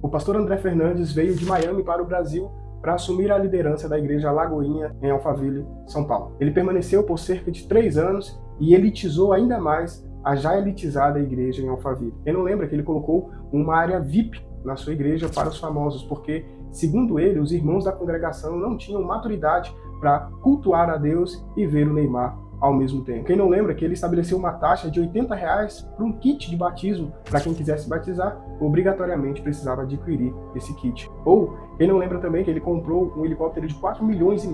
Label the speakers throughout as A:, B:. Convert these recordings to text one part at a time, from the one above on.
A: O pastor André Fernandes veio de Miami para o Brasil para assumir a liderança da igreja Lagoinha, em Alphaville, São Paulo. Ele permaneceu por cerca de 3 anos e elitizou ainda mais a já elitizada igreja em Alphaville. Quem não lembra que ele colocou uma área VIP na sua igreja para os famosos, porque, segundo ele, os irmãos da congregação não tinham maturidade para cultuar a Deus e ver o Neymar ao mesmo tempo. Quem não lembra que ele estabeleceu uma taxa de R$80 para um kit de batismo para quem quisesse batizar, obrigatoriamente precisava adquirir esse kit. Ou quem não lembra também que ele comprou um helicóptero de 4,5 milhões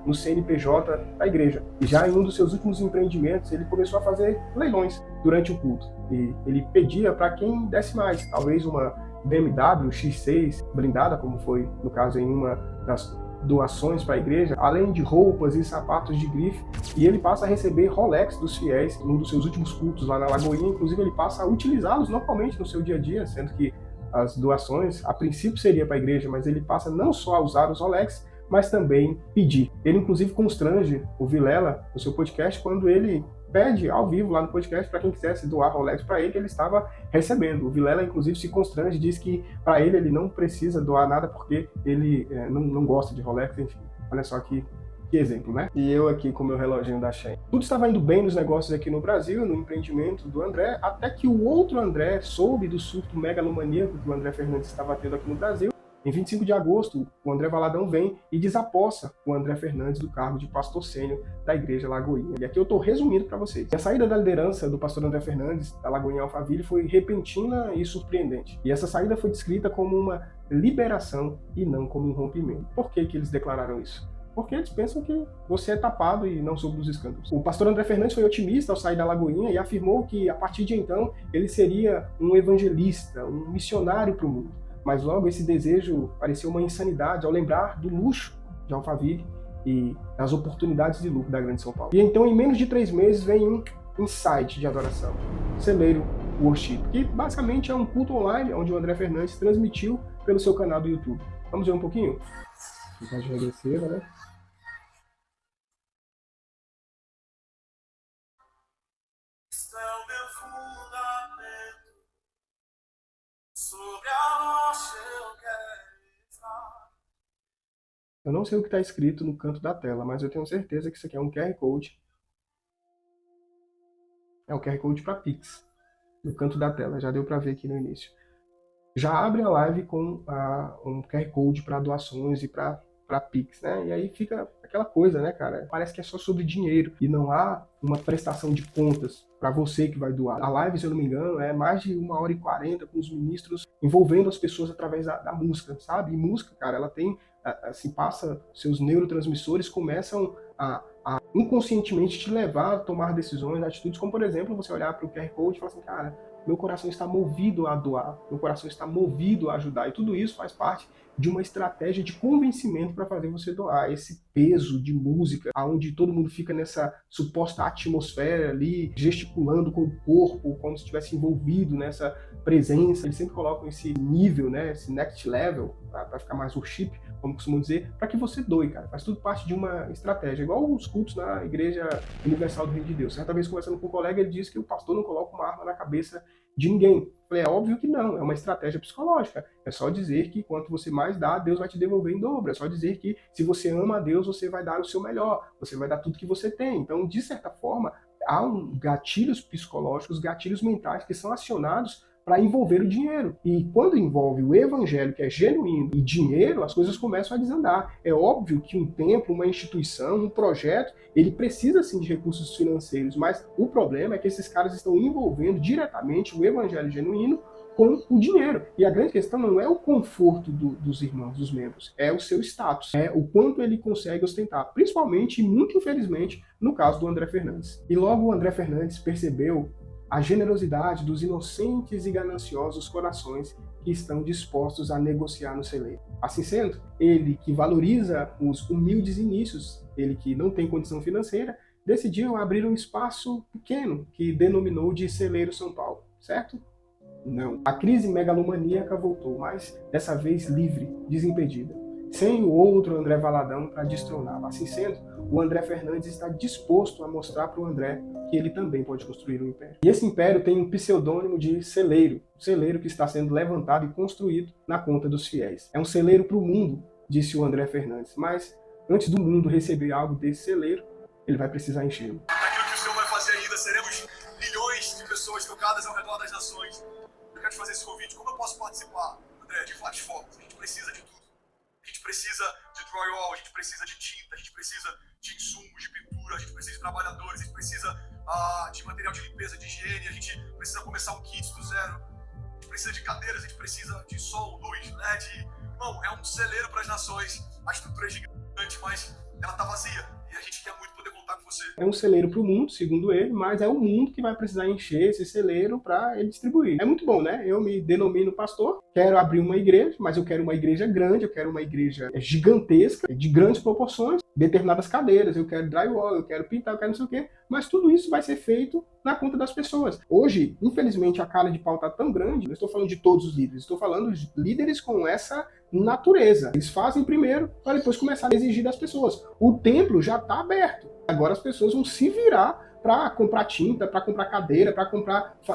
A: no CNPJ da igreja. E já em um dos seus últimos empreendimentos, ele começou a fazer leilões durante o culto. E ele pedia para quem desse mais, talvez uma BMW X6 blindada, como foi no caso em uma das doações para a igreja, além de roupas e sapatos de grife, e ele passa a receber Rolex dos fiéis em um dos seus últimos cultos lá na Lagoinha. Inclusive ele passa a utilizá-los normalmente no seu dia a dia, sendo que as doações a princípio seria para a igreja, mas ele passa não só a usar os Rolex, mas também pedir. Ele inclusive constrange o Vilela no seu podcast quando ele pede ao vivo lá no podcast para quem quisesse doar Rolex para ele, que ele estava recebendo. O Vilela, inclusive, se constrange, diz que para ele não precisa doar nada porque ele não gosta de Rolex, enfim. Olha só que exemplo, né? E eu aqui com meu reloginho da Shein. Tudo estava indo bem nos negócios aqui no Brasil, no empreendimento do André, até que o outro André soube do surto megalomaníaco que o André Fernandes estava tendo aqui no Brasil. Em 25 de agosto, o André Valadão vem e desapossa o André Fernandes do cargo de pastor sênior da igreja Lagoinha. E aqui eu estou resumindo para vocês. A saída da liderança do pastor André Fernandes da Lagoinha Alphaville foi repentina e surpreendente. E essa saída foi descrita como uma liberação e não como um rompimento. Por que eles declararam isso? Porque eles pensam que você é tapado e não soube dos escândalos. O pastor André Fernandes foi otimista ao sair da Lagoinha e afirmou que, a partir de então, ele seria um evangelista, um missionário para o mundo. Mas logo esse desejo pareceu uma insanidade ao lembrar do luxo de Alphaville e das oportunidades de lucro da Grande São Paulo. E então, em menos de 3 meses, vem um insight de adoração, Celeiro Worship, que basicamente é um culto online onde o André Fernandes transmitiu pelo seu canal do YouTube. Vamos ver um pouquinho? Ficar de agradecer, né? Eu não sei o que está escrito no canto da tela, mas eu tenho certeza que isso aqui é um QR Code. É um QR Code para Pix, no canto da tela, já deu para ver aqui no início. Já abre a live com um QR Code para doações e para Pix, né? E aí fica aquela coisa, né, cara? Parece que é só sobre dinheiro e não há uma prestação de contas para você que vai doar. A live, se eu não me engano, é mais de 1h40 com os ministros envolvendo as pessoas através da música, sabe? E música, cara, ela tem, assim, passa, seus neurotransmissores começam a inconscientemente te levar a tomar decisões, atitudes, como, por exemplo, você olhar para o QR Code e falar assim, cara, meu coração está movido a doar, meu coração está movido a ajudar. E tudo isso faz parte de uma estratégia de convencimento para fazer você doar. Esse peso de música, onde todo mundo fica nessa suposta atmosfera ali, gesticulando com o corpo, como se estivesse envolvido nessa presença. Eles sempre colocam esse nível, né, esse next level, para ficar mais worship, como costumam dizer, para que você doe, cara. Faz tudo parte de uma estratégia, igual os cultos na Igreja Universal do Reino de Deus. Certa vez, conversando com um colega, ele disse que o pastor não coloca uma arma na cabeça de ninguém. Falei, é óbvio que não, é uma estratégia psicológica. É só dizer que quanto você mais dá, Deus vai te devolver em dobro. É só dizer que se você ama a Deus, você vai dar o seu melhor, você vai dar tudo que você tem. Então, de certa forma, há gatilhos psicológicos, gatilhos mentais que são acionados para envolver o dinheiro. E quando envolve o evangelho, que é genuíno, e dinheiro, as coisas começam a desandar. É óbvio que um templo, uma instituição, um projeto, ele precisa sim de recursos financeiros, mas o problema é que esses caras estão envolvendo diretamente o evangelho genuíno com o dinheiro. E a grande questão não é o conforto dos irmãos, dos membros, é o seu status, é o quanto ele consegue ostentar, principalmente e muito infelizmente no caso do André Fernandes. E logo o André Fernandes percebeu a generosidade dos inocentes e gananciosos corações que estão dispostos a negociar no celeiro. Assim sendo, ele que valoriza os humildes inícios, ele que não tem condição financeira, decidiu abrir um espaço pequeno que denominou de Celeiro São Paulo, certo? Não. A crise megalomaníaca voltou, mas dessa vez livre, desimpedida. sem o outro André Valadão para destroná-lo. Assim sendo, o André Fernandes está disposto a mostrar para o André que ele também pode construir um império. E esse império tem um pseudônimo de celeiro, um celeiro que está sendo levantado e construído na conta dos fiéis. É um celeiro para o mundo, disse o André Fernandes, mas antes do mundo receber algo desse celeiro, ele vai precisar enchê-lo.
B: Aquilo que o Senhor vai fazer ainda, seremos milhões de pessoas tocadas ao redor das nações. Eu quero te fazer esse convite. Como eu posso participar, André, de vários focos? A gente precisa de tudo. A gente precisa de drywall, a gente precisa de tinta, a gente precisa de insumos, de pintura, a gente precisa de trabalhadores, a gente precisa de material de limpeza, de higiene, a gente precisa começar um kit do zero, a gente precisa de cadeiras, a gente precisa de sol, luz, LED. Irmão, é um celeiro para as nações, a estrutura é gigante, mas ela está vazia e a gente quer muito poder contar com você.
A: É um celeiro para o mundo, segundo ele, mas é o mundo que vai precisar encher esse celeiro para ele distribuir. É muito bom, né? Eu me denomino pastor, quero abrir uma igreja, mas eu quero uma igreja grande, eu quero uma igreja gigantesca, de grandes proporções, determinadas cadeiras, eu quero drywall, eu quero pintar, eu quero não sei o quê, mas tudo isso vai ser feito na conta das pessoas. Hoje, infelizmente, a cara de pau está tão grande, não estou falando de todos os líderes, estou falando de líderes com essa natureza. Eles fazem primeiro, para depois começar a exigir das pessoas. O templo já está aberto. Agora as pessoas vão se virar para comprar tinta, para comprar cadeira, para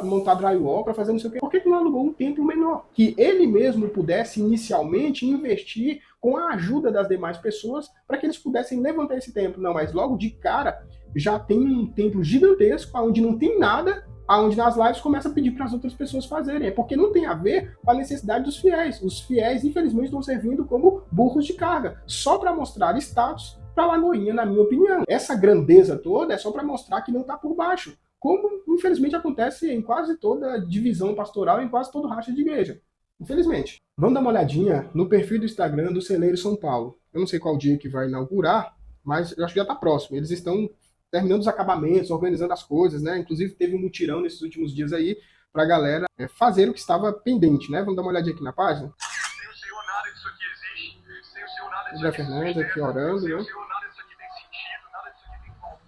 A: montar drywall, para fazer não sei o quê. Por que não alugou um templo menor? Que ele mesmo pudesse inicialmente investir com a ajuda das demais pessoas para que eles pudessem levantar esse templo. Não, mas logo de cara já tem um templo gigantesco onde não tem nada, onde nas lives começa a pedir para as outras pessoas fazerem. É porque não tem a ver com a necessidade dos fiéis. Os fiéis, infelizmente, estão servindo como burros de carga, só para mostrar status para Lagoinha, na minha opinião. Essa grandeza toda é só para mostrar que não está por baixo, como infelizmente acontece em quase toda divisão pastoral, em quase todo racha de igreja. Infelizmente. Vamos dar uma olhadinha no perfil do Instagram do Celeiro São Paulo. Eu não sei qual dia que vai inaugurar, mas eu acho que já está próximo. Eles estão terminando os acabamentos, organizando as coisas, né? Inclusive teve um mutirão nesses últimos dias aí para a galera fazer o que estava pendente, né? Vamos dar uma olhadinha aqui na página.
B: Sem o Senhor nada disso aqui existe, sem o Senhor nada disso
A: André
B: aqui
A: Fernandes aqui orando,
B: sem
A: né?
B: o Senhor nada disso aqui tem sentido, nada disso aqui tem como.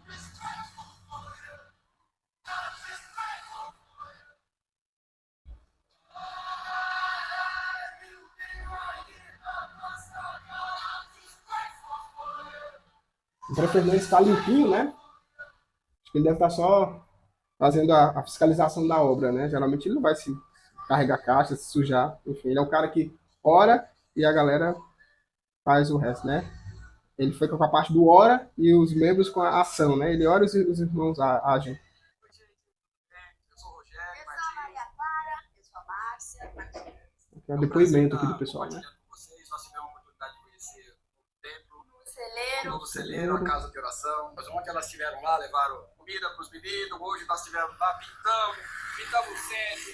A: André Fernandes está limpinho, né? Acho que ele deve estar só fazendo a fiscalização da obra, né? Geralmente ele não vai se carregar caixa, se sujar. Enfim, ele é o cara que ora e a galera faz o resto, né? Ele foi com a parte do ora e os membros com a ação, né? Ele ora e os irmãos agem.
B: Eu sou o Rogério,
C: Eu sou a Maria Clara, eu sou a Márcia.
A: É o depoimento aqui do pessoal, né?
B: Nós tivemos a oportunidade de conhecer o templo,
C: No
B: o
C: celeiro.
B: novo celeiro, a casa de oração. Mas ontem elas estiveram lá, levaram comida para os meninos. Hoje nós estivemos lá, pintamos o centro,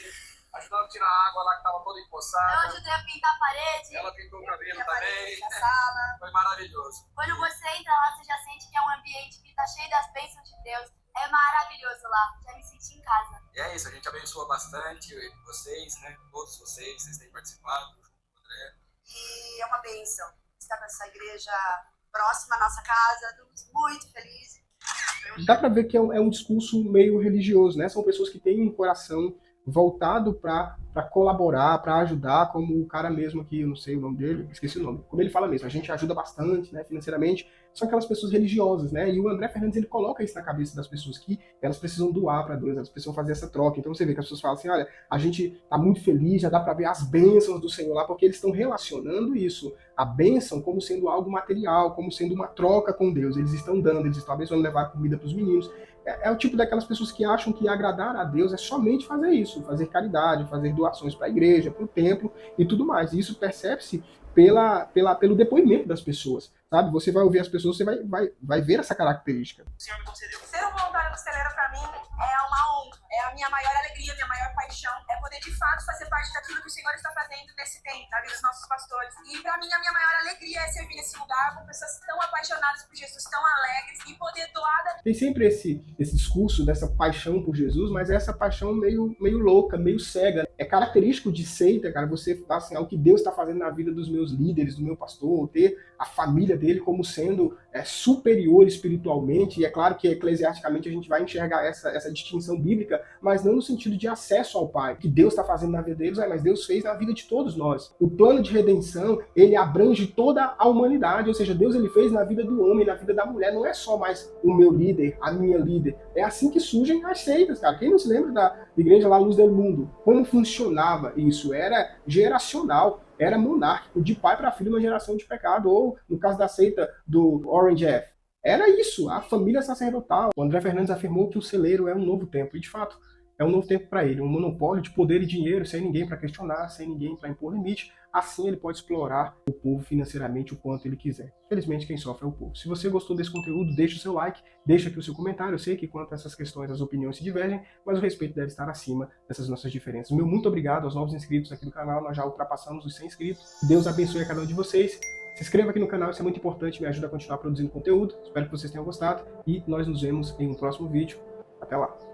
B: ajudando a tirar a água lá que estava toda
C: Eu
B: empoçada.
C: ajudei a pintar a parede.
B: Ela pintou o cabelo
C: pintei a parede
B: também.
C: da sala.
B: Foi maravilhoso.
C: Quando você entra lá, você já sente que é um ambiente que está cheio das bênçãos de Deus. É maravilhoso lá. Já me senti em casa.
B: E é isso, a gente abençoa bastante vocês, né? Todos vocês têm participado, junto com o André.
D: E é uma bênção estar com essa igreja próxima à nossa casa. Estamos muito felizes.
A: Dá para ver que é um discurso meio religioso, né? São pessoas que têm um coração voltado para colaborar, para ajudar, como o cara mesmo aqui, eu não sei o nome dele, esqueci o nome. Como ele fala mesmo, a gente ajuda bastante, né, financeiramente. São aquelas pessoas religiosas, né? E o André Fernandes, ele coloca isso na cabeça das pessoas, que elas precisam doar para Deus, elas precisam fazer essa troca. Então você vê que as pessoas falam assim, olha, a gente tá muito feliz, já dá para ver as bênçãos do Senhor lá, porque eles estão relacionando isso, a bênção, como sendo algo material, como sendo uma troca com Deus. Eles estão dando, eles estão abençoando, levar comida para os meninos. É o tipo daquelas pessoas que acham que agradar a Deus é somente fazer isso, fazer caridade, fazer doações para a igreja, para o templo e tudo mais. E isso percebe-se pelo depoimento das pessoas, sabe? Você vai ouvir as pessoas, você vai ver essa característica.
B: O Senhor me concedeu.
D: Ser um voluntário do celeiro para mim é uma honra. É a minha maior alegria, minha maior paixão. É poder de fato fazer parte daquilo que o Senhor está fazendo nesse tempo, na vida dos nossos pastores. E para mim a minha maior alegria é servir nesse lugar com pessoas tão apaixonadas por Jesus, tão alegres e poder doar.
A: Tem sempre esse discurso dessa paixão por Jesus, mas é essa paixão meio louca, meio cega. É característico de seita, cara, você falar assim, o que Deus está fazendo na vida dos meus líderes, do meu pastor, ter a família dele como sendo superior espiritualmente, e é claro que eclesiasticamente a gente vai enxergar essa distinção bíblica, mas não no sentido de acesso ao Pai. O que Deus está fazendo na vida deles, mas Deus fez na vida de todos nós. O plano de redenção, ele abrange toda a humanidade, ou seja, Deus ele fez na vida do homem, na vida da mulher, não é só mais o meu líder, a minha líder. É assim que surgem as seitas, cara. Quem não se lembra da igreja lá Luz do Mundo? Como funcionava isso? Era geracional, era monárquico, de pai para filho, uma geração de pecado, ou no caso da seita do Orange F. Era isso, a família sacerdotal. O André Fernandes afirmou que o celeiro é um novo tempo, e de fato, é um novo tempo para ele, um monopólio de poder e dinheiro, sem ninguém para questionar, sem ninguém para impor limite. Assim ele pode explorar o povo financeiramente o quanto ele quiser. Felizmente quem sofre é o povo. Se você gostou desse conteúdo, deixa o seu like, deixa aqui o seu comentário. Eu sei que quanto a essas questões as opiniões se divergem, mas o respeito deve estar acima dessas nossas diferenças. Meu muito obrigado aos novos inscritos aqui do canal, nós já ultrapassamos os 100 inscritos. Deus abençoe a cada um de vocês. Se inscreva aqui no canal, isso é muito importante, me ajuda a continuar produzindo conteúdo. Espero que vocês tenham gostado e nós nos vemos em um próximo vídeo. Até lá!